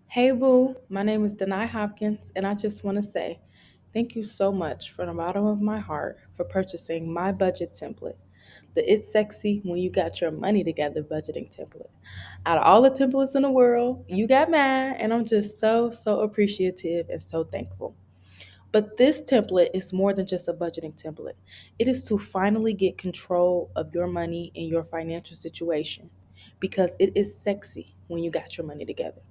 Hey Boo, my name is Denai Hopkins, and I just want to say thank you so much from the bottom of my heart for purchasing my budget template, the It's Sexy When You Got Your Money Together budgeting template. Out of all the templates in the world, you got mine, and I'm just so appreciative and so thankful. But this template is more than just a budgeting template. It is to finally get control of your money and your financial situation because it is sexy when you got your money together.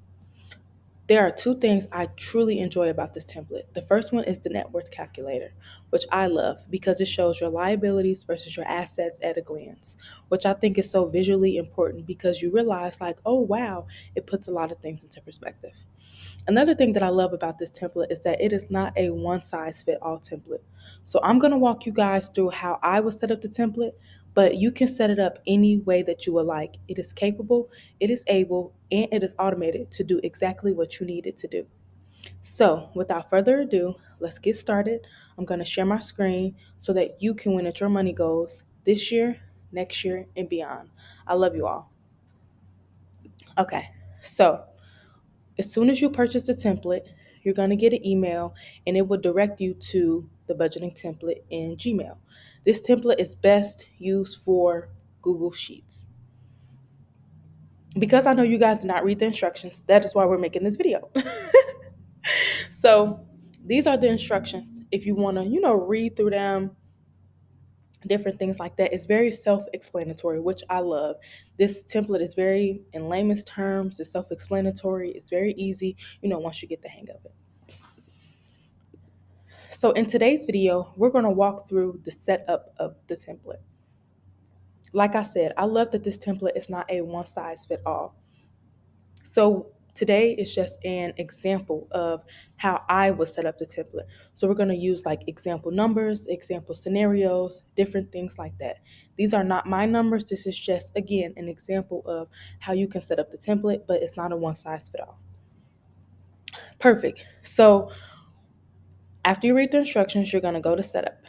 There are two things I truly enjoy about this template. The first one is the net worth calculator, which I love because it shows your liabilities versus your assets at a glance, which I think is so visually important because you realize, like, oh wow, it puts a lot of things into perspective. Another thing that I love about this template is that it is not a one size fit all template. So I'm going to walk you guys through how I would set up the template, but you can set it up any way that you would like. It is capable, it is able, and it is automated to do exactly what you need it to do. So without further ado, let's get started. I'm going to share my screen so that you can win at your money goals this year, next year, and beyond. I love you all. Okay, so as soon as you purchase the template, you're going to get an email and it will direct you to the budgeting template in Gmail. This template is best used for Google Sheets. Because I know you guys did not read the instructions, that is why we're making this video. So, these are the instructions. If you want to, read through them, different things like that, it's very self-explanatory, which I love. This template is very in layman's terms, it's self-explanatory, it's very easy, once you get the hang of it. So in today's video, we're going to walk through the setup of the template. Like I said, I love that this template is not a one size fit all. So today is just an example of how I would set up the template. So we're going to use like example numbers, example scenarios, different things like that. These are not my numbers. This is just, again, an example of how you can set up the template, but it's not a one size fit all. Perfect. So after you read the instructions, you're going to go to setup.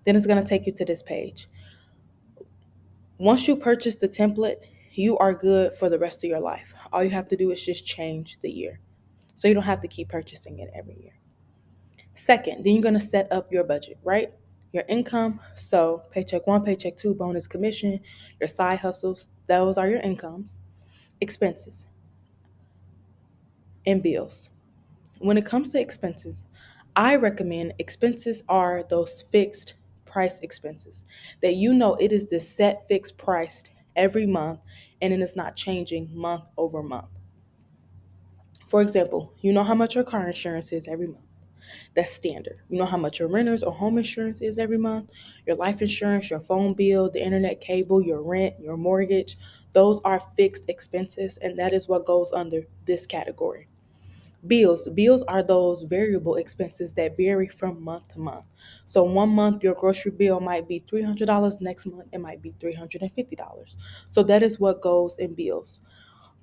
Then it's going to take you to this page. Once you purchase the template, you are good for the rest of your life. All you have to do is just change the year. So you don't have to keep purchasing it every year. Second, then you're going to set up your budget, right? Your income. So paycheck one, paycheck two, bonus commission, your side hustles, those are your incomes. Expenses and bills. When it comes to expenses, I recommend expenses are those fixed price expenses that it is this set fixed price every month and it is not changing month over month. For example, you know how much your car insurance is every month. That's standard. You know how much your renters or home insurance is every month, your life insurance, your phone bill, the internet cable, your rent, your mortgage. Those are fixed expenses, and that is what goes under this category. Bills are those variable expenses that vary from month to month. So one month your grocery bill might be $300, next month it might be $350. So that is what goes in bills.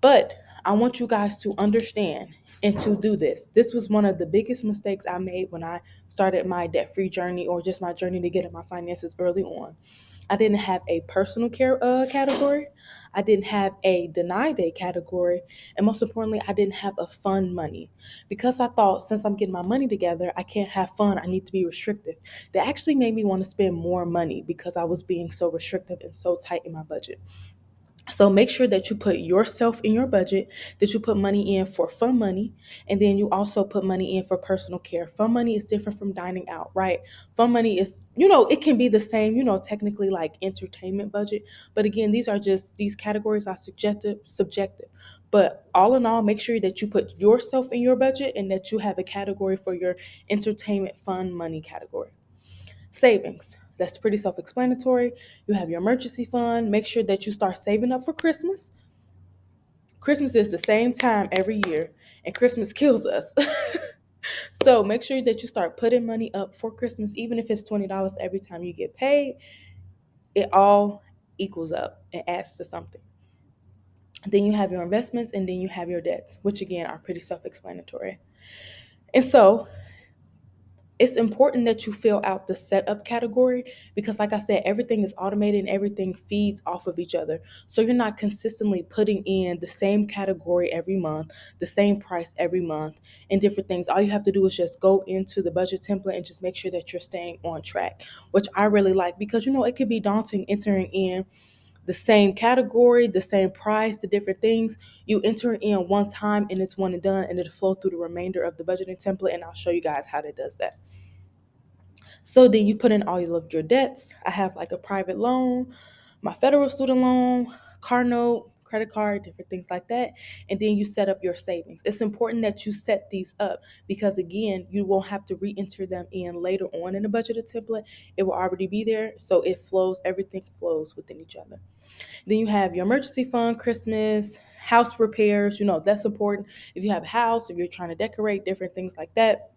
But I want you guys to understand and to do this. This was one of the biggest mistakes I made when I started my debt-free journey or just my journey to get at my finances early on. I didn't have a personal care category. I didn't have a deny day category. And most importantly, I didn't have a fun money. Because I thought since I'm getting my money together, I can't have fun. I need to be restrictive. That actually made me want to spend more money because I was being so restrictive and so tight in my budget. So make sure that you put yourself in your budget, that you put money in for fun money, and then you also put money in for personal care. Fun money is different from dining out, right? Fun money is, it can be the same, technically like entertainment budget. But again, these categories are subjective. But all in all, make sure that you put yourself in your budget and that you have a category for your entertainment fun money category. Savings. That's pretty self explanatory. You have your emergency fund. Make sure that you start saving up for Christmas. Christmas is the same time every year, and Christmas kills us. So make sure that you start putting money up for Christmas, even if it's $20 every time you get paid. It all equals up and adds to something. Then you have your investments, and then you have your debts, which again are pretty self explanatory. And so It's important that you fill out the setup category because, like I said, everything is automated and everything feeds off of each other. So you're not consistently putting in the same category every month, the same price every month, and different things. All you have to do is just go into the budget template and just make sure that you're staying on track, which I really like because, it could be daunting entering in the same category, the same price, the different things. You enter it in one time and it's one and done, and it'll flow through the remainder of the budgeting template. And I'll show you guys how that does that. So then you put in all of your debts. I have like a private loan, my federal student loan, car note, credit card, different things like that. And then you set up your savings. It's important that you set these up because, again, you won't have to re-enter them in later on in the budgeted template. It will already be there. So it flows, everything flows within each other. Then you have your emergency fund, Christmas, house repairs. That's important. If you have a house, if you're trying to decorate, different things like that,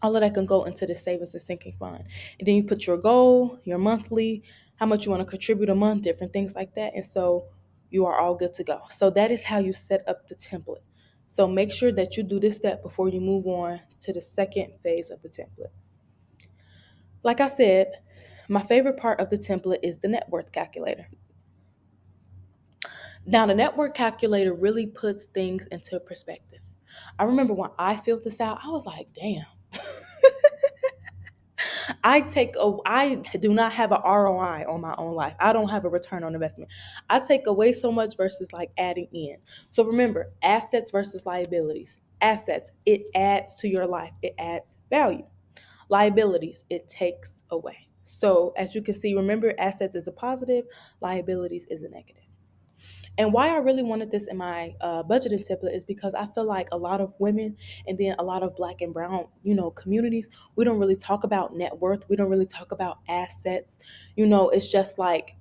all of that can go into the savings and sinking fund. And then you put your goal, your monthly, how much you want to contribute a month, different things like that. And so you are all good to go. So that is how you set up the template. So make sure that you do this step before you move on to the second phase of the template. Like I said, my favorite part of the template is the net worth calculator. Now, the net worth calculator really puts things into perspective. I remember when I filled this out, I was like, damn. I do not have a ROI on my own life. I don't have a return on investment. I take away so much versus like adding in. So remember, assets versus liabilities. Assets, it adds to your life. It adds value. Liabilities, it takes away. So as you can see, remember, assets is a positive, liabilities is a negative. And why I really wanted this in my budgeting template is because I feel like a lot of women and then a lot of Black and brown, communities, we don't really talk about net worth. We don't really talk about assets. It's just like,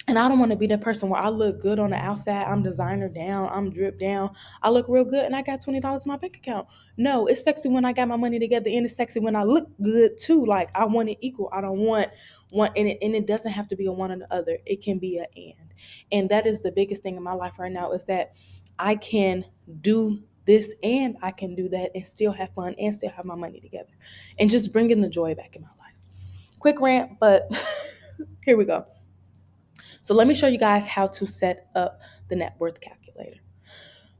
and I don't want to be that person where I look good on the outside. I'm designer down. I'm drip down. I look real good and I got $20 in my bank account. No, it's sexy when I got my money together, and it's sexy when I look good too. Like, I want it equal. I don't want one, and it doesn't have to be a one or the other. It can be a and. And that is the biggest thing in my life right now, is that I can do this and I can do that and still have fun and still have my money together and just bringing the joy back in my life. Quick rant, but here we go. So let me show you guys how to set up the net worth calculator.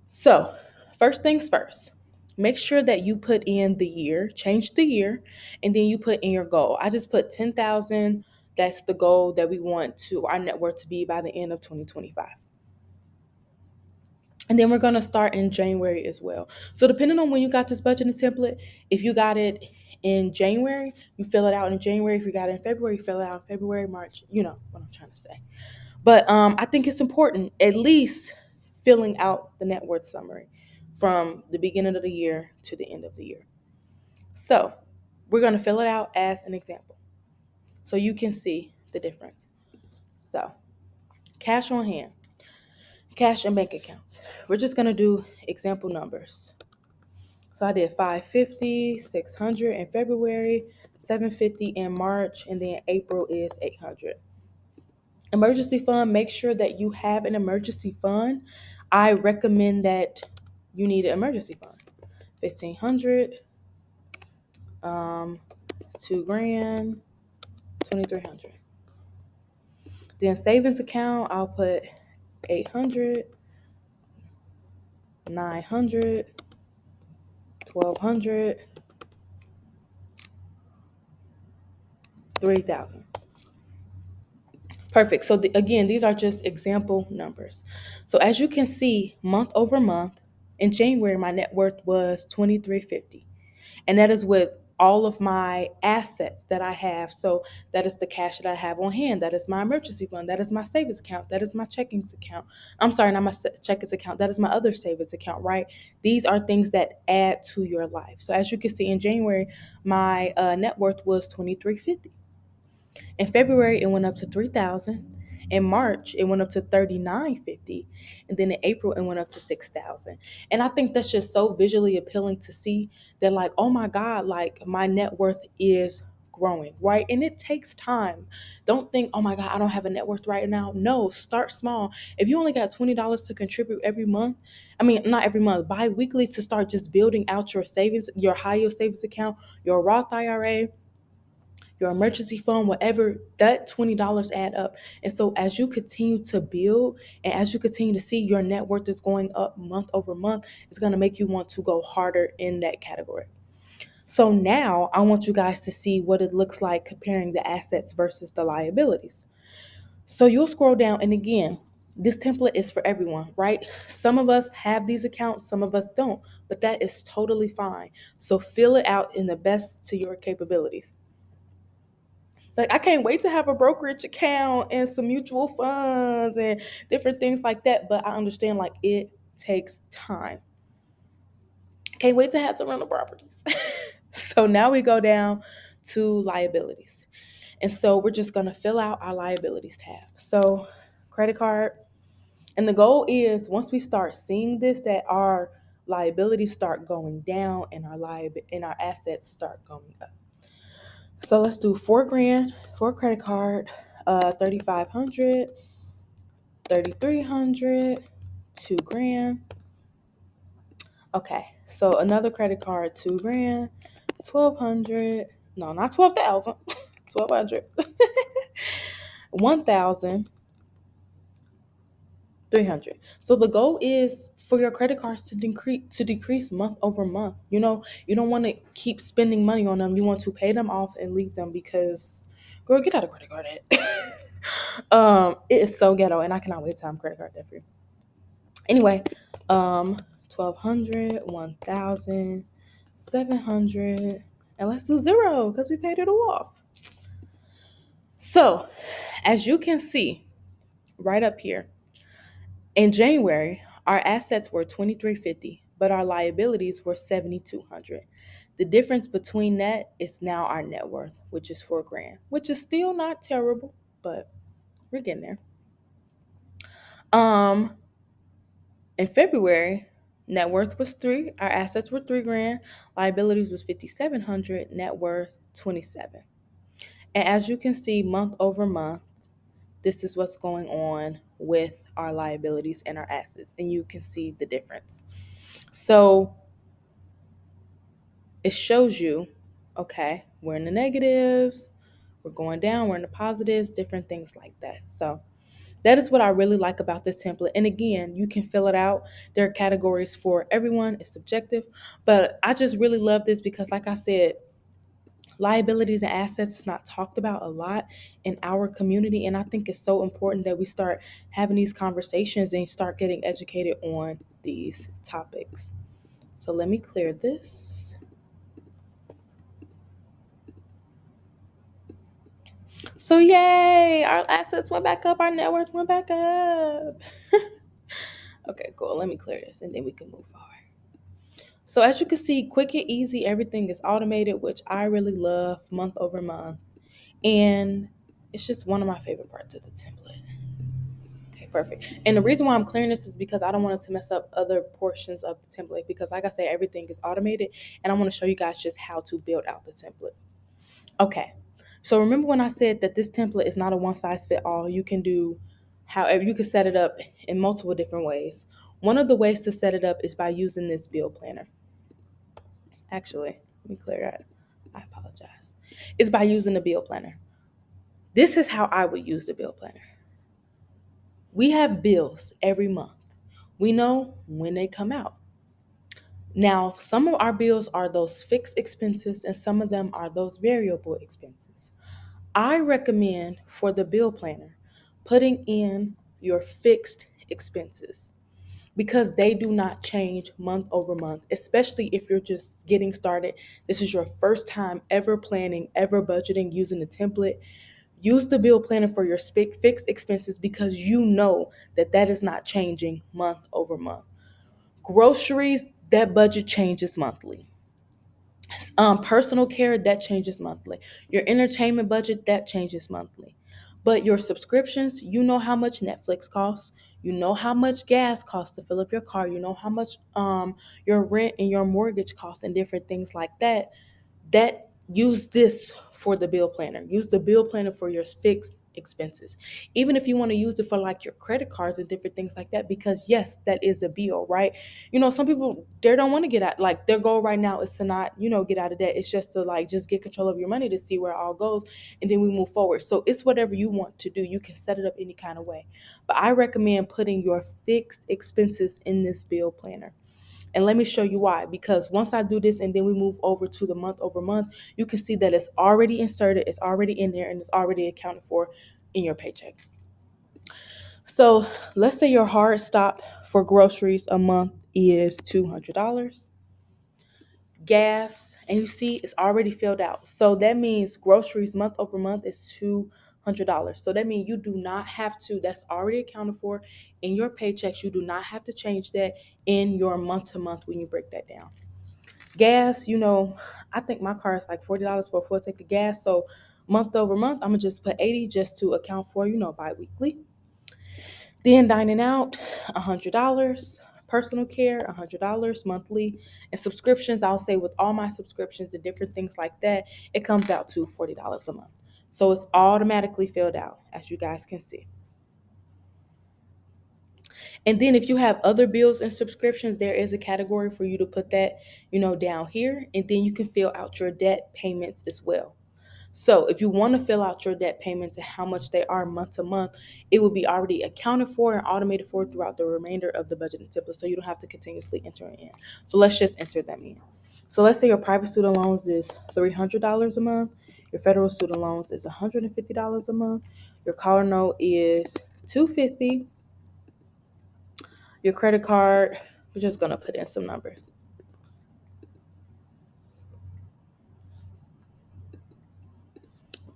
So first things first, make sure that you put in the year, change the year, and then you put in your goal. I just put 10,000. That's the goal that we want to our net worth to be by the end of 2025. And then we're going to start in January as well. So depending on when you got this budgeting template, if you got it in January, you fill it out in January. If you got it in February, you fill it out in February, March. You know what I'm trying to say. But I think it's important, at least filling out the net worth summary from the beginning of the year to the end of the year. So we're going to fill it out as an example so you can see the difference. So cash on hand, cash and bank accounts. We're just going to do example numbers. So I did 550, 600 in February, 750 in March, and then April is 800. Emergency fund, make sure that you have an emergency fund. I recommend that you need an emergency fund. 1,500, 2 grand, 2,300. Then savings account, I'll put 800, 900, 1,200, 3,000. Perfect. So again, these are just example numbers. So as you can see, month over month, in January, my net worth was 2,350. And that is with all of my assets that I have. So that is the cash that I have on hand. That is my emergency fund. That is my savings account. That is my checkings account. I'm sorry, not my checkings account. That is my other savings account, right? These are things that add to your life. So as you can see, in January, my net worth was 2,350. In February, it went up to 3,000. In March, it went up to 3,950. And then in April, it went up to 6,000. And I think that's just so visually appealing to see that, like, oh my God, like, my net worth is growing, right? And it takes time. Don't think, oh my God, I don't have a net worth right now. No, start small. If you only got $20 to contribute every month, I mean, not every month, bi-weekly, to start just building out your savings, your high yield savings account, your Roth IRA, your emergency fund, whatever, that $20 add up. And so as you continue to build and as you continue to see your net worth is going up month over month, it's going to make you want to go harder in that category. So now I want you guys to see what it looks like comparing the assets versus the liabilities. So you'll scroll down, and again, this template is for everyone, right? Some of us have these accounts, some of us don't, but that is totally fine. So fill it out in the best to your capabilities. Like, I can't wait to have a brokerage account and some mutual funds and different things like that. But I understand, like, it takes time. Can't wait to have some rental properties. So now we go down to liabilities. And so we're just going to fill out our liabilities tab. So credit card. And the goal is, once we start seeing this, that our liabilities start going down and our assets start going up. So let's do 4 grand for a credit card, 3,500, 3,300, 2 grand. Okay, so another credit card, 2 grand, 1,200. No, not 12,000, 1,200, 1,300. So the goal is for your credit cards to decrease month over month. You don't want to keep spending money on them. You want to pay them off and leave them because, girl, get out of credit card debt. It is so ghetto, and I cannot wait till I'm credit card debt free. Anyway, 1,200, 1,000, 700, and let's do zero because we paid it all off. So, as you can see right up here, in January, our assets were 2,350, but our liabilities were 7,200. The difference between that is now our net worth, which is 4 grand, which is still not terrible, but we're getting there. In February, net worth was 3, our assets were 3 grand, liabilities was 5,700, net worth 27. And as you can see, month over month, this is what's going on with our liabilities and our assets, and you can see the difference. So it shows you, okay, we're in the negatives, we're going down, we're in the positives, different things like that. So that is what I really like about this template. And again, you can fill it out. There are categories for everyone. It's subjective. But I just really love this because, like I said, liabilities and assets is not talked about a lot in our community. And I think it's so important that we start having these conversations and start getting educated on these topics. So let me clear this. So yay, our assets went back up, our net worth went back up. Okay, cool. Let me clear this and then we can move forward. So as you can see, quick and easy, everything is automated, which I really love month over month. And it's just one of my favorite parts of the template. Okay, perfect. And the reason why I'm clearing this is because I don't want it to mess up other portions of the template because, like I said, everything is automated. And I want to show you guys just how to build out the template. Okay, so remember when I said that this template is not a one size fit all. You can do however, you can set it up in multiple different ways. One of the ways to set it up is by using this bill planner. Actually, let me clear that. I apologize. It's by using the bill planner. This is how I would use the bill planner. We have bills every month. We know when they come out. Now, some of our bills are those fixed expenses and some of them are those variable expenses. I recommend for the bill planner putting in your fixed expenses because they do not change month over month, especially if you're just getting started. This is your first time ever planning, ever budgeting using the template. Use the bill planner for your fixed expenses because you know that that is not changing month over month. Groceries, that budget changes monthly. Personal care, that changes monthly. Your entertainment budget, that changes monthly. But your subscriptions, you know how much Netflix costs. You know how much gas costs to fill up your car. You know how much your rent and your mortgage costs and different things like that. That use this for the bill planner. Use the bill planner for your fixed expenses. Even if you want to use it for like your credit cards and different things like that, because yes, that is a bill, right? Some people, they don't want to get out, like their goal right now is to not, get out of debt. It's just to like just get control of your money to see where it all goes, and then we move forward. So it's whatever you want to do. You can set it up any kind of way. But I recommend putting your fixed expenses in this bill planner. And let me show you why. Because once I do this and then we move over to the month over month, you can see that it's already inserted, it's already in there, and it's already accounted for in your paycheck. So let's say your hard stop for groceries a month is $200. Gas, and you see it's already filled out. So that means groceries month over month is $200. So that means you do not have to, that's already accounted for in your paychecks. You do not have to change that in your month to month when you break that down. Gas, I think my car is like $40 for a full tank of gas. So month over month, I'm gonna just put 80 just to account for, bi-weekly. Then dining out, $100. Personal care, $100 monthly. And subscriptions, I'll say with all my subscriptions, the different things like that, it comes out to $40 a month. So it's automatically filled out, as you guys can see. And then if you have other bills and subscriptions, there is a category for you to put that, down here. And then you can fill out your debt payments as well. So if you want to fill out your debt payments and how much they are month to month, it will be already accounted for and automated for throughout the remainder of the budgeting template. So you don't have to continuously enter it in. So let's just enter them in. So let's say your private student loans is $300 a month. Your federal student loans is $150 a month. Your car note is $250. Your credit card, we're just going to put in some numbers.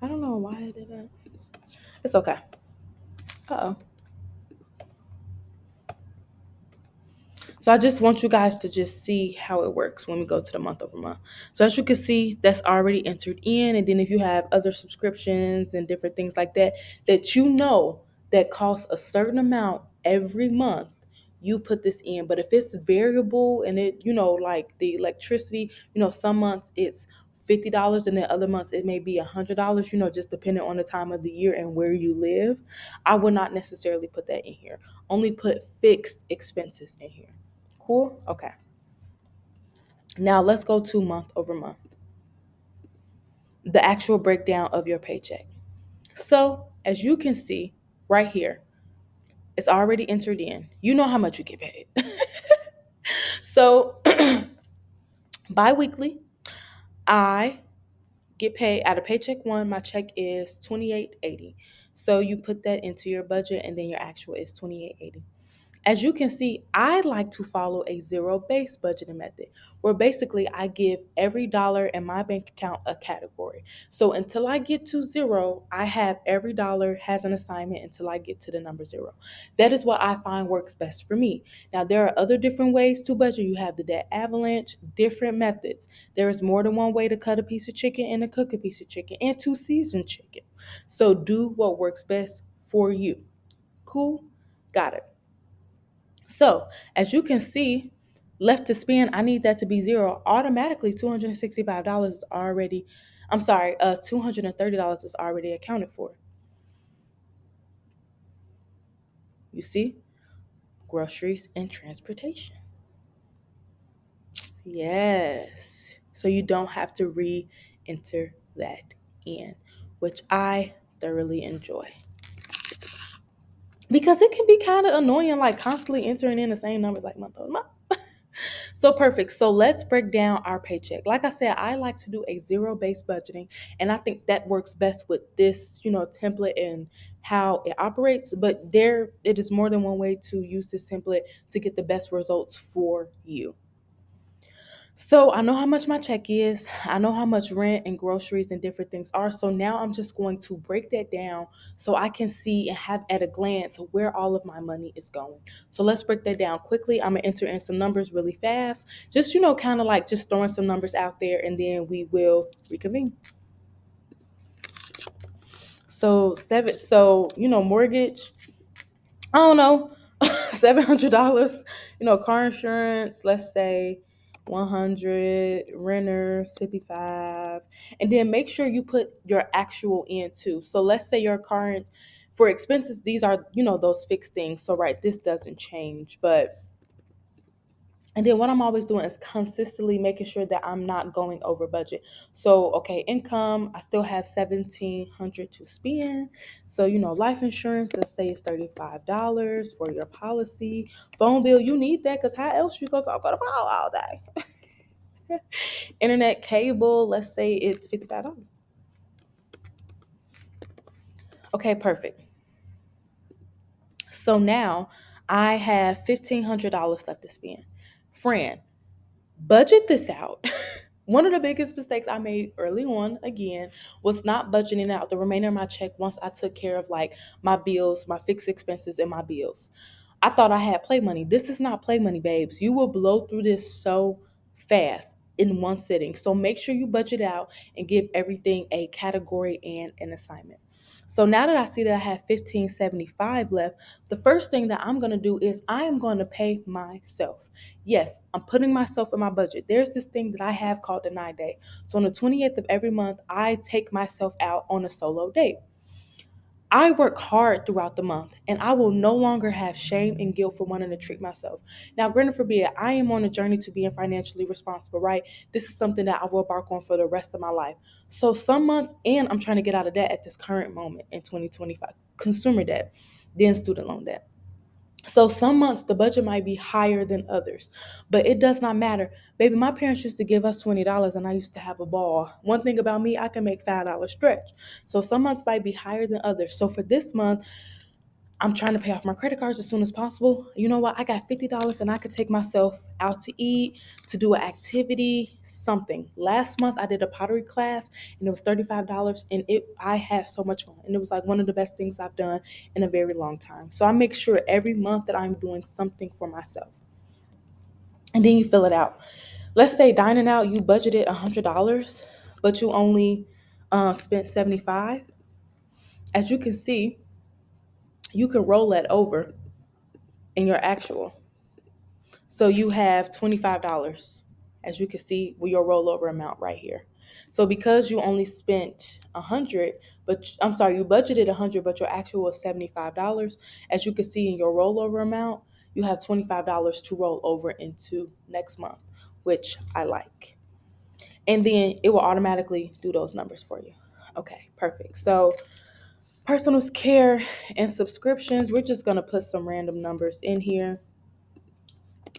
I don't know why I did that. It's okay. Uh-oh. So I just want you guys to just see how it works when we go to the month over month. So as you can see, that's already entered in. And then if you have other subscriptions and different things like that, that costs a certain amount every month, you put this in. But if it's variable and it, like the electricity, some months it's $50 and then other months it may be $100, just depending on the time of the year and where you live, I would not necessarily put that in here. Only put fixed expenses in here. Cool? Okay. Now let's go to month over month. The actual breakdown of your paycheck. So as you can see right here, it's already entered in. You know how much you get paid. So bi-weekly, I get paid out of paycheck one. My check is $28.80. So you put that into your budget and then your actual is $28.80. As you can see, I like to follow a zero-based budgeting method where basically I give every dollar in my bank account a category. So until I get to zero, I have every dollar has an assignment until I get to the number zero. That is what I find works best for me. Now, there are other different ways to budget. You have the debt avalanche, different methods. There is more than one way to cut a piece of chicken and to cook a piece of chicken and to season chicken. So do what works best for you. Cool? Got it. So as you can see, left to spend, I need that to be zero. Automatically, $265 is already, $230 is already accounted for. You see? Groceries and transportation. Yes. So you don't have to re-enter that in, which I thoroughly enjoy. Because it can be kind of annoying, like constantly entering in the same numbers like month over month. So perfect. So let's break down our paycheck. Like I said, I like to do a zero-based budgeting, and I think that works best with this, template and how it operates. But it is more than one way to use this template to get the best results for you. So I know how much my check is. I know how much rent and groceries and different things are. So now I'm just going to break that down so I can see and have at a glance where all of my money is going. So let's break that down quickly. I'm going to enter in some numbers really fast. Just, kind of like just throwing some numbers out there, and then we will reconvene. Mortgage, I don't know, $700, car insurance, let's say 100, renters 55, and then make sure you put your actual in too. So let's say your current, for expenses, these are, those fixed things. So right, this doesn't change, but and then what I'm always doing is consistently making sure that I'm not going over budget. So, okay, income, I still have 1,700 to spend. So, life insurance, let's say it's $35 for your policy. Phone bill, you need that because how else you gonna talk on the phone all day? Internet cable, let's say it's $55. Okay, perfect. So now I have $1,500 left to spend. Friend, budget this out. One of the biggest mistakes I made early on, again, was not budgeting out the remainder of my check once I took care of like my bills, my fixed expenses, and my bills. I thought I had play money. This is not play money, babes. You will blow through this so fast in one sitting. So make sure you budget out and give everything a category and an assignment. So now that I see that I have 1575 left, the first thing that I'm going to do is I am going to pay myself. Yes, I'm putting myself in my budget. There's this thing that I have called deny day. So on the 28th of every month, I take myself out on a solo date. I work hard throughout the month and I will no longer have shame and guilt for wanting to treat myself. Now, granted forbid, I am on a journey to being financially responsible, right? This is something that I will embark on for the rest of my life. So some months, and I'm trying to get out of debt at this current moment in 2025, consumer debt, then student loan debt. So some months the budget might be higher than others, but it does not matter. Baby, my parents used to give us $20 and I used to have a ball. One thing about me, I can make $5 stretch. So some months might be higher than others. So for this month, I'm trying to pay off my credit cards as soon as possible. You know what? I got $50 and I could take myself out to eat, to do an activity, something. Last month I did a pottery class and it was $35 and I had so much fun. And it was like one of the best things I've done in a very long time. So I make sure every month that I'm doing something for myself. And then you fill it out. Let's say dining out, you budgeted $100, but you only spent 75. As you can see, you can roll that over in your actual. So you have $25, as you can see with your rollover amount right here. So because you only spent 100, but I'm sorry, you budgeted 100, but your actual was $75, as you can see in your rollover amount, you have $25 to roll over into next month, which I like. And then it will automatically do those numbers for you. Okay, perfect. So personal care and subscriptions, we're just going to put some random numbers in here.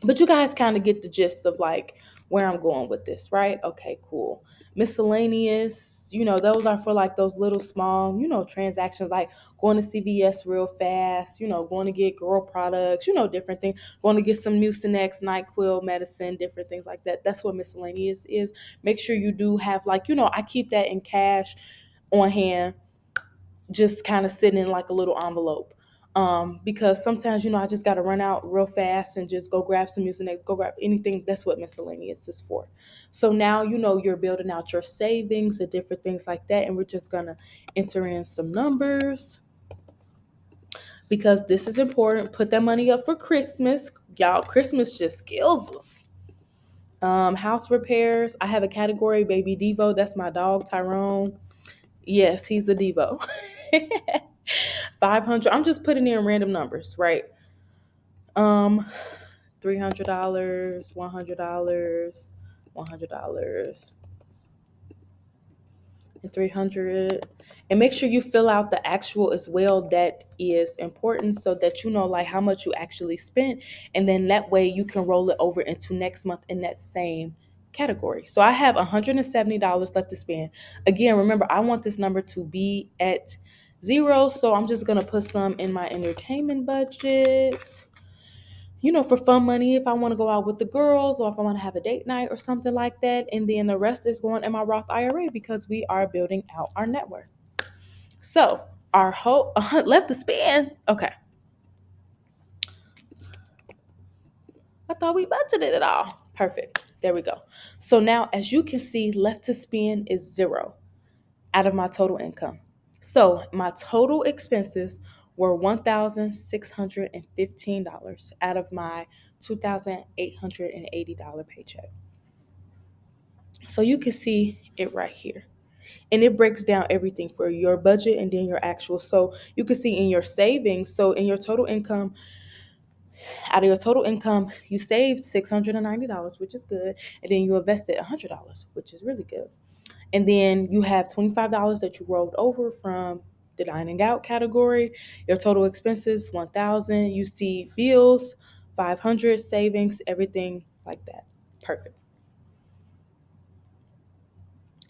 But you guys kind of get the gist of like where I'm going with this, right? Okay, cool. Miscellaneous, those are for like those little small, transactions like going to CVS real fast, going to get girl products, different things, going to get some Mucinex, NyQuil medicine, different things like that. That's what miscellaneous is. Make sure you do have like, I keep that in cash on hand, just kind of sitting in like a little envelope. Because sometimes, I just got to run out real fast and just go grab some Mucinex, go grab anything. That's what miscellaneous is for. So now, you're building out your savings and different things like that. And we're just going to enter in some numbers because this is important. Put that money up for Christmas. Y'all, Christmas just kills us. House repairs. I have a category, Baby Devo. That's my dog, Tyrone. Yes, he's a Devo. 500. I'm just putting in random numbers, right? Um, $300, $100, $100, and 300. And make sure you fill out the actual as well. That is important so that you know like how much you actually spent, and then that way you can roll it over into next month in that same category. So I have $170 left to spend. Again, remember I want this number to be at zero, so I'm just gonna put some in my entertainment budget, for fun money if I want to go out with the girls or if I want to have a date night or something like that. And then the rest is going in my Roth IRA because we are building out our net worth. So our whole left to spend. Okay. I thought we budgeted it all. Perfect. There we go. So now, as you can see, left to spend is zero out of my total income. So my total expenses were $1,615 out of my $2,880 paycheck. So you can see it right here. And it breaks down everything for your budget and then your actual. So you can see in your savings, so in your total income, out of your total income, you saved $690, which is good. And then you invested $100, which is really good. And then you have $25 that you rolled over from the dining out category. Your total expenses, 1,000. You see bills, 500, savings, everything like that. Perfect.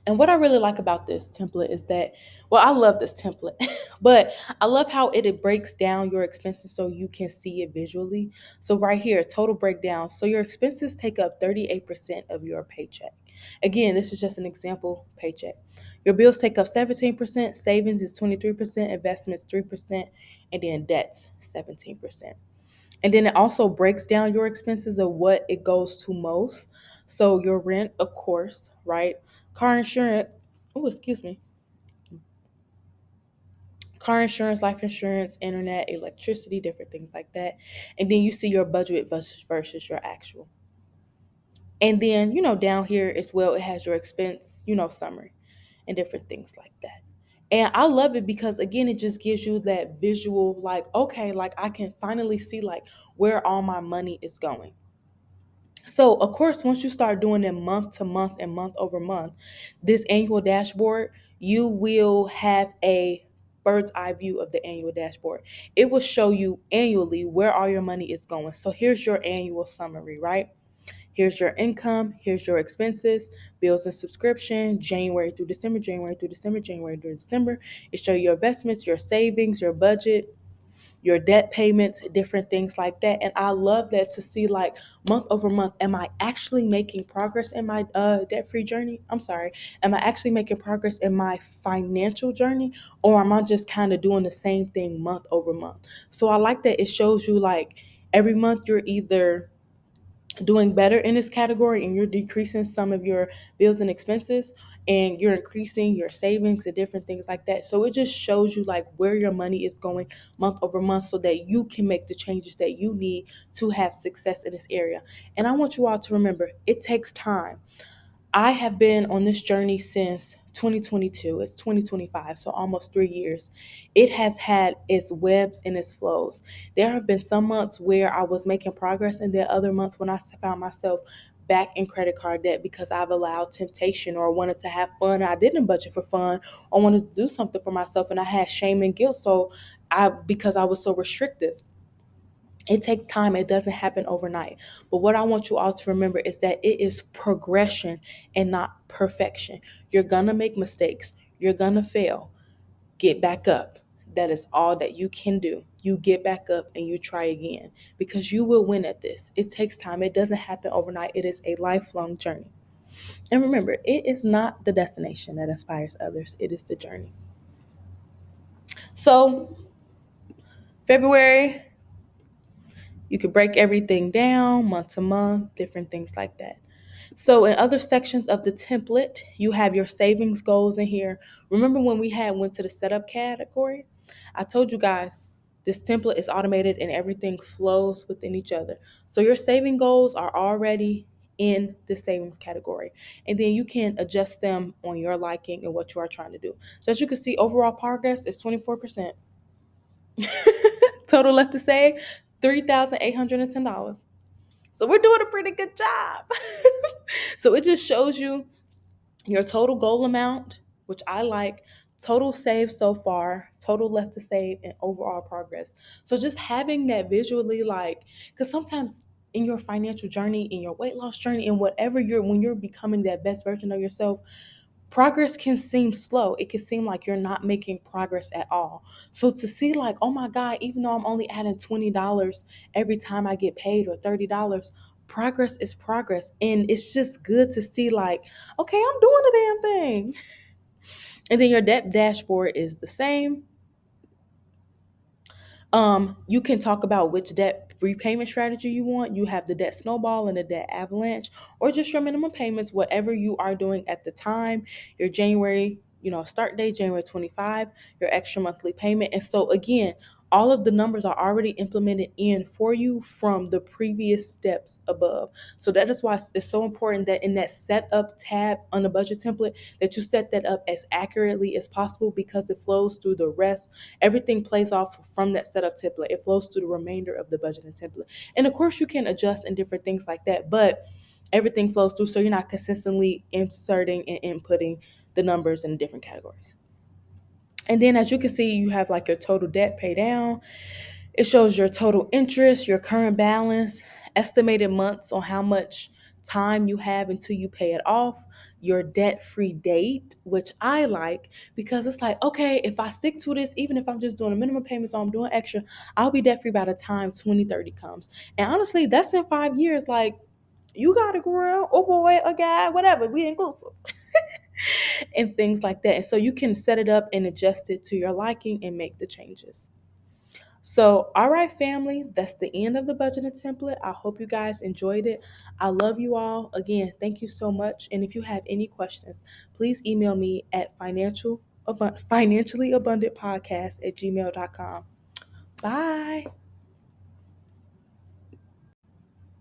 And what I really like about this template is that, well, I love this template, but I love how it breaks down your expenses so you can see it visually. So right here, total breakdown. So your expenses take up 38% of your paycheck. Again, this is just an example paycheck. Your bills take up 17%, savings is 23%, investments 3%, and then debts 17%. And then it also breaks down your expenses of what it goes to most. So your rent, of course, right? Car insurance, oh, excuse me. Car insurance, life insurance, internet, electricity, different things like that. And then you see your budget versus your actual. And then, down here as well, it has your expense, summary and different things like that. And I love it because again, it just gives you that visual, like, okay, like I can finally see like where all my money is going. So, of course, once you start doing it month to month and month over month, this annual dashboard, you will have a bird's eye view of the annual dashboard. It will show you annually where all your money is going. So, here's your annual summary, right? Here's your income, here's your expenses, bills and subscription, January through December, January through December, January through December. It shows your investments, your savings, your budget, your debt payments, different things like that. And I love that to see like month over month, am I actually making progress in my debt-free journey? I'm sorry. Am I actually making progress in my financial journey? Or am I just kind of doing the same thing month over month? So I like that it shows you like every month you're either doing better in this category and you're decreasing some of your bills and expenses and you're increasing your savings and different things like that. So it just shows you like where your money is going month over month so that you can make the changes that you need to have success in this area. And I want you all to remember, it takes time. I have been on this journey since 2022. It's 2025, so almost 3 years. It has had its webs and its flows. There have been some months where I was making progress, and then other months when I found myself back in credit card debt because I've allowed temptation or wanted to have fun. I didn't budget for fun or wanted to do something for myself, and I had shame and guilt. So because I was so restrictive. It takes time. It doesn't happen overnight. But what I want you all to remember is that it is progression and not perfection. You're going to make mistakes. You're going to fail. Get back up. That is all that you can do. You get back up and you try again because you will win at this. It takes time. It doesn't happen overnight. It is a lifelong journey. And remember, it is not the destination that inspires others. It is the journey. So, February, you could break everything down month to month, different things like that. So in other sections of the template, you have your savings goals in here. Remember when we had went to the setup category? I told you guys this template is automated and everything flows within each other. So your saving goals are already in the savings category. And then you can adjust them on your liking and what you are trying to do. So as you can see, overall progress is 24%. Total left to save, $3,810. So we're doing a pretty good job. So it just shows you your total goal amount, which I like, total saved so far, total left to save, and overall progress. So just having that visually, like, because sometimes in your financial journey, in your weight loss journey, in whatever when you're becoming that best version of yourself, progress can seem slow. It can seem like you're not making progress at all. So to see like, oh my God, even though I'm only adding $20 every time I get paid or $30, progress is progress. And it's just good to see like, okay, I'm doing the damn thing. And then your debt dashboard is the same. You can talk about which debt repayment strategy you want. You have the debt snowball and the debt avalanche, or just your minimum payments, whatever you are doing at the time. Your January, start date, January 25, your extra monthly payment. And so again, all of the numbers are already implemented in for you from the previous steps above. So that is why it's so important that in that setup tab on the budget template, that you set that up as accurately as possible, because it flows through the rest. Everything plays off from that setup template. It flows through the remainder of the budgeting template. And of course, you can adjust and different things like that, but everything flows through, so you're not consistently inserting and inputting the numbers in different categories. And then as you can see, you have like your total debt pay down. It shows your total interest, your current balance, estimated months on how much time you have until you pay it off, your debt-free date, which I like because it's like, okay, if I stick to this, even if I'm just doing a minimum payment, so I'm doing extra, I'll be debt-free by the time 2030 comes. And honestly, that's in 5 years. Like, you got a girl, a boy, a guy, whatever, we inclusive. And things like that. And so you can set it up and adjust it to your liking and make the changes. So, all right, family, that's the end of the budgeting template. I hope you guys enjoyed it. I love you all. Again, thank you so much. And if you have any questions, please email me at financiallyabundantpodcast@gmail.com. Bye.